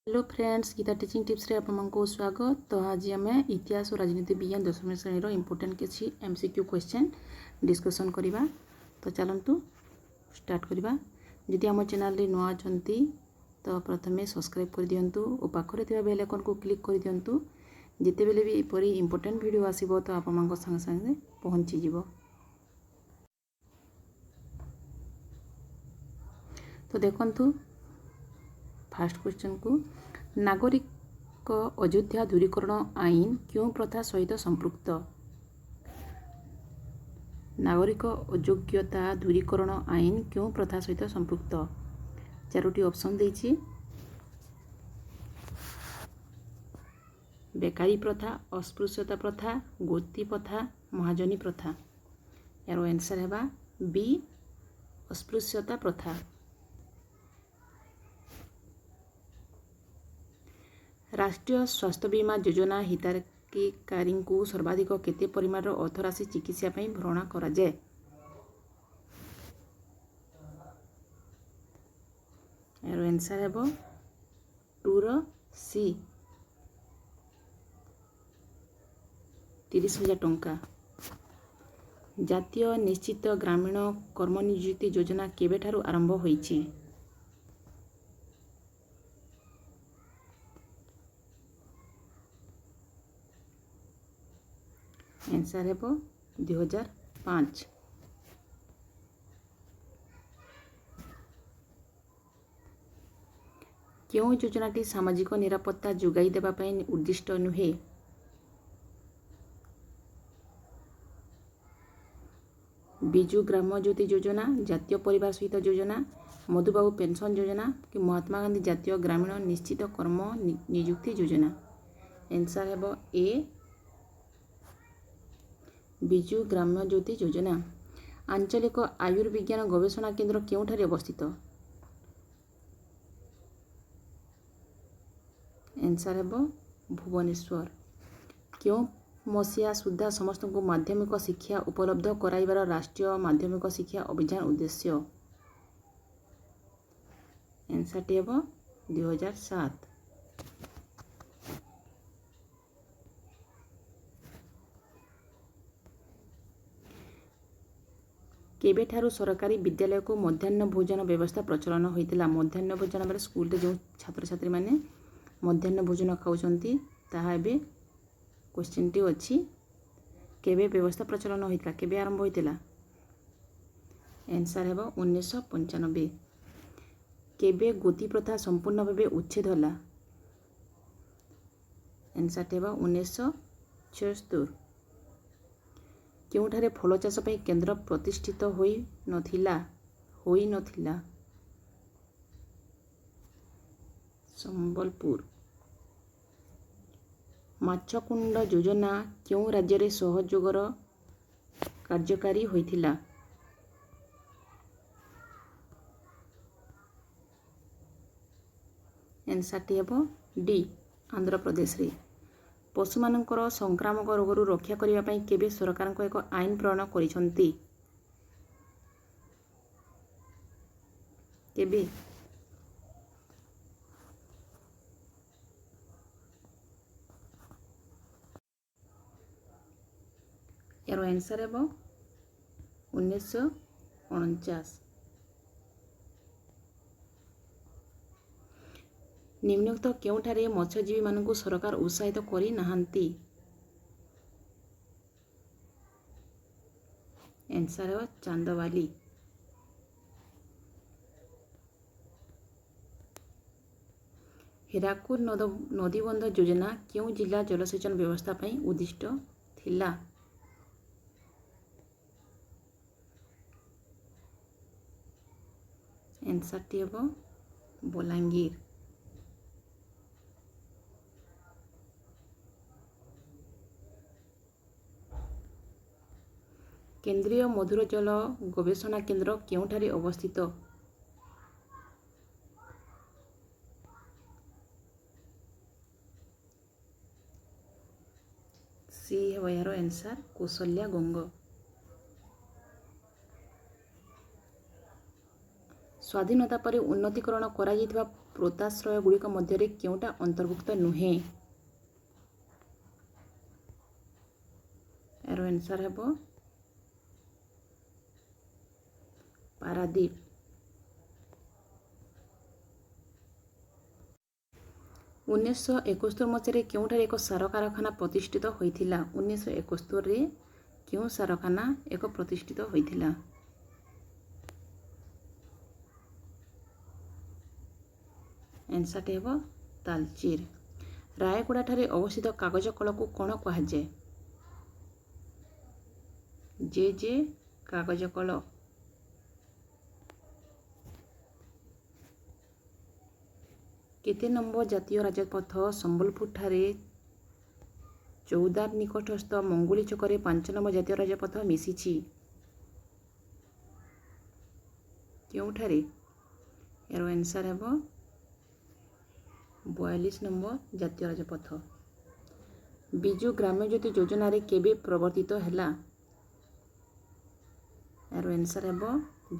Hello friends, Geeta teaching tips रे आपको स्वागत। तो आज आम इतिहास और राजनीति विज्ञान 10वीं श्रेणी इंपोर्टेंट किसी एमसीक्यू क्वेश्चन डिस्कसन करवा। तो चलतु स्टार्ट करवा। जदि आम चैनल नुआ अच्छा तो प्रथमे सब्सक्राइब कर दिंतु और पाखरे थिबा बेल आइकन को क्लिक कर दिंतु। जिते बेले भी एपरी इंपोर्टेंट वीडियो आसीबो तो आपन संगे संगे पहुंची जिवो। तो देखंतु फास्ट क्वेश्चन को, नागरिक अयोध्या दूरीकरण आईन क्यों प्रथा सहित संपृक्त? नागरिक अयोग्यता दूरीकरण आईन क्यों प्रथा सहित संपृक्त? चारोटी ऑप्शन देछि। बेकारी प्रथा, अस्पृश्यता प्रथा, गोती प्रथा, महाजनी प्रथा। यार आंसर है बी, अस्पृश्यता प्रथा। राष्ट्रीय स्वास्थ्य बीमा योजना हिताधिकारी को सर्वाधिक केते परिमाण अर्थराशि चिकित्सा भरणा करा जाए? यार आंसर है 2 सी, 30,000 टंका। जातीय निश्चित ग्रामीण कर्मनियुक्ति योजना केबे ठारू आरंभ होईछि? आंसर है 2005। क्यों योजनाटी सामाजिक निरापत्ता जोगाई देबा पई उद्दिष्ट नुहे? बिजु ग्राम ज्योति योजना, जातीय परिवार सहित योजना, मधुबाबू पेंशन योजना कि महात्मा गांधी जातीय ग्रामीण निश्चित कर्म नियुक्ति योजना? आंसर है ए, बिजु ग्राम ज्योति योजना। आंचलिक आयुर्विज्ञान गवेषणा केन्द्र केउठारे अवस्थित? आंसर है भुवनेश्वर। क्यों मसीहा सुधा समस्त को माध्यमिक शिक्षा उपलब्ध कराइबार राष्ट्रीय माध्यमिक शिक्षा अभियान उद्देश्य? आंसर टी है 2007। केबे ठारू सरकारी विद्यालय को मध्याह्न भोजन व्यवस्था प्रचलन होइतिला? मध्याह्न भोजन बेले स्कूल जो छात्र छात्री माने मध्याह्न भोजन खाउछंती ताहा एबे क्वेश्चन टी अछि। केबे व्यवस्था प्रचलन होइतिला, केबे आरंभ होइतिला? आंसर है 1995। केबे गोती प्रथा संपूर्ण भावे उच्छेद होला? आंसर टी है 1976। केउठारे फल चाष पई केंद्र प्रतिष्ठित होई नथिला? संबलपुर। माछकुंड योजना क्यों राज्य रे सहयोगर कार्यकारी होइथिला? आंसर टी है डी, आंध्र प्रदेश रे। पशु मानकर संक्रामक रोगरू रक्षा करिबा पई केबे सरकार को एक आईन प्रणयन करिसंती? केबे? यार आंसर है 1949। निम्नलिखित केउठारे मत्स्यजीवी मानकु सरकार उत्साहित करि नाहांती? आंसर है चांदवाली। हीराकुद नदीबंध योजना क्यों जिला जलसेचन व्यवस्था पई उद्दिष्ट थिला? आंसर टी है बलांगीर। केंद्रीय मधुर जल गवेषणा केंद्र केउठारे अवस्थित? सी है यार आंसर कौशल्या गंग। ସ୍ୱାଧୀନତା ପରେ ଉନ୍ନତିକରଣ କରାଯାଇଥିବା ପୋତାଶ୍ରୟଗୁଡ଼ିକ ମଧ୍ୟରେ କେଉଁଟା ଅନ୍ତର୍ଭୁକ୍ତ ନୁହେଁ? ଏହାର ଆନ୍ସର୍ ହେବ ପାରାଦୀପ। 1971 ମସିହାରେ କେଉଁଠାରେ ଏକ ସାର କାରଖାନା ପ୍ରତିଷ୍ଠିତ ହୋଇଥିଲା? 1971ରେ କେଉଁ ସାରଖାନା ଏକ ପ୍ରତିଷ୍ଠିତ ହୋଇଥିଲା? ଆନ୍ସର୍ଟି ହେବ ତାଲଚେର। ରାୟଗଡ଼ାଠାରେ ଅବସ୍ଥିତ କାଗଜ କଳକୁ କ'ଣ କୁହାଯାଏ? ଜେ କାଗଜ କଳ। କେତେ ନମ୍ବର ଜାତୀୟ ରାଜପଥ ସମ୍ବଲପୁରଠାରେ ଚୌଦାର ନିକଟସ୍ଥ ମଙ୍ଗୁଳି ଛକରେ 5 ନମ୍ବର ଜାତୀୟ ରାଜପଥ ମିଶିଛି? କେଉଁଠାରେ? ଏହାର ଆନ୍ସର୍ ହେବ 42 ନମ୍ବର ଜାତୀୟ ରାଜପଥ। ବିଜୁ ଗ୍ରାମ୍ୟ ଜ୍ୟୋତି ଯୋଜନାରେ କେବେ ପ୍ରବର୍ତ୍ତିତ ହେଲା? ଏହାର ଆନ୍ସର୍ ହେବ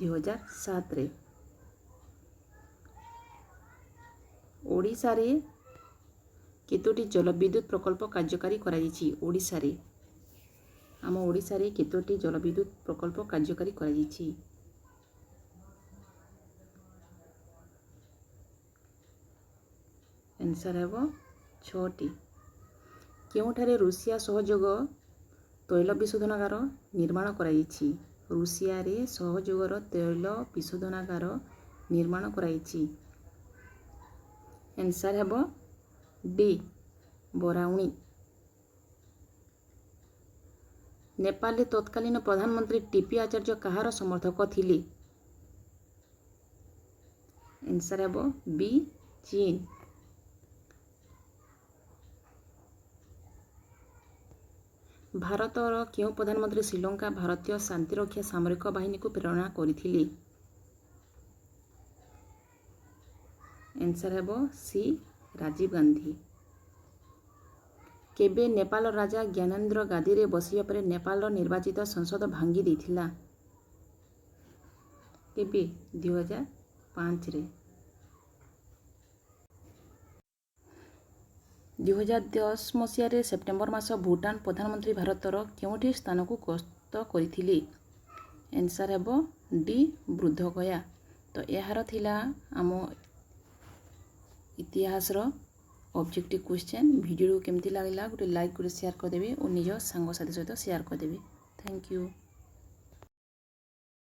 2007ରେ। ଓଡ଼ିଶାରେ କେତୋଟି ଜଳବିଦ୍ୟୁତ ପ୍ରକଳ୍ପ କାର୍ଯ୍ୟକାରୀ କରାଯାଇଛି? ଆମ ଓଡ଼ିଶାରେ କେତୋଟି ଜଳବିଦ୍ୟୁତ ପ୍ରକଳ୍ପ କାର୍ଯ୍ୟକାରୀ କରାଯାଇଛି? ଆନ୍ସର୍ ହେବ 6ଟି। କେଉଁଠାରେ ରୁଷିଆ ସହଯୋଗ ତୈଳ ବିଶୋଧନାଗାର ନିର୍ମାଣ କରାଯାଇଛି? ରୁଷିଆରେ ସହଯୋଗର ତୈଳ ବିଶୋଧନାଗାର ନିର୍ମାଣ କରାଯାଇଛି? ଆନ୍ସର୍ ହେବ ଡି ବରାଉଣି। ନେପାଳରେ ତତ୍କାଳୀନ ପ୍ରଧାନମନ୍ତ୍ରୀ ଟିପି ଆଚାର୍ଯ୍ୟ କାହାର ସମର୍ଥକ ଥିଲେ? ଆନ୍ସର୍ ହେବ ବି ଚୀନ। ଭାରତର କେଉଁ ପ୍ରଧାନମନ୍ତ୍ରୀ ଶ୍ରୀଲଙ୍କା ଭାରତୀୟ ଶାନ୍ତିରକ୍ଷା ସାମରିକ ବାହିନୀକୁ ପ୍ରେରଣା କରିଥିଲେ? ଆନ୍ସର୍ ହେବ ସି ରାଜୀବ ଗାନ୍ଧୀ। କେବେ ନେପାଳ ରାଜା ଜ୍ଞାନେନ୍ଦ୍ର ଗାଦିରେ ବସିବା ପରେ ନେପାଳର ନିର୍ବାଚିତ ସଂସଦ ଭାଙ୍ଗି ଦେଇଥିଲା? କେବେ? 2005ରେ। 2010 ମସିହାରେ ସେପ୍ଟେମ୍ବର ମାସ ଭୁଟାନ ପ୍ରଧାନମନ୍ତ୍ରୀ ଭାରତର କେଉଁଠି ସ୍ଥାନକୁ ଗସ୍ତ କରିଥିଲେ? ଆନ୍ସର୍ ହେବ ଡି ବୁଦ୍ଧଗୟା। ତ ଏହାର ଥିଲା ଆମ ଇତିହାସର ଅବଜେକ୍ଟିଭ କ୍ୱେଶ୍ଚନ୍। ଭିଡ଼ିଓ କେମିତି ଲାଗିଲା ଗୋଟେ ଲାଇକ୍ ଗୋଟେ ସେୟାର କରିଦେବେ ଓ ନିଜ ସାଙ୍ଗସାଥି ସହିତ ସେୟାର କରିଦେବେ। Thank you.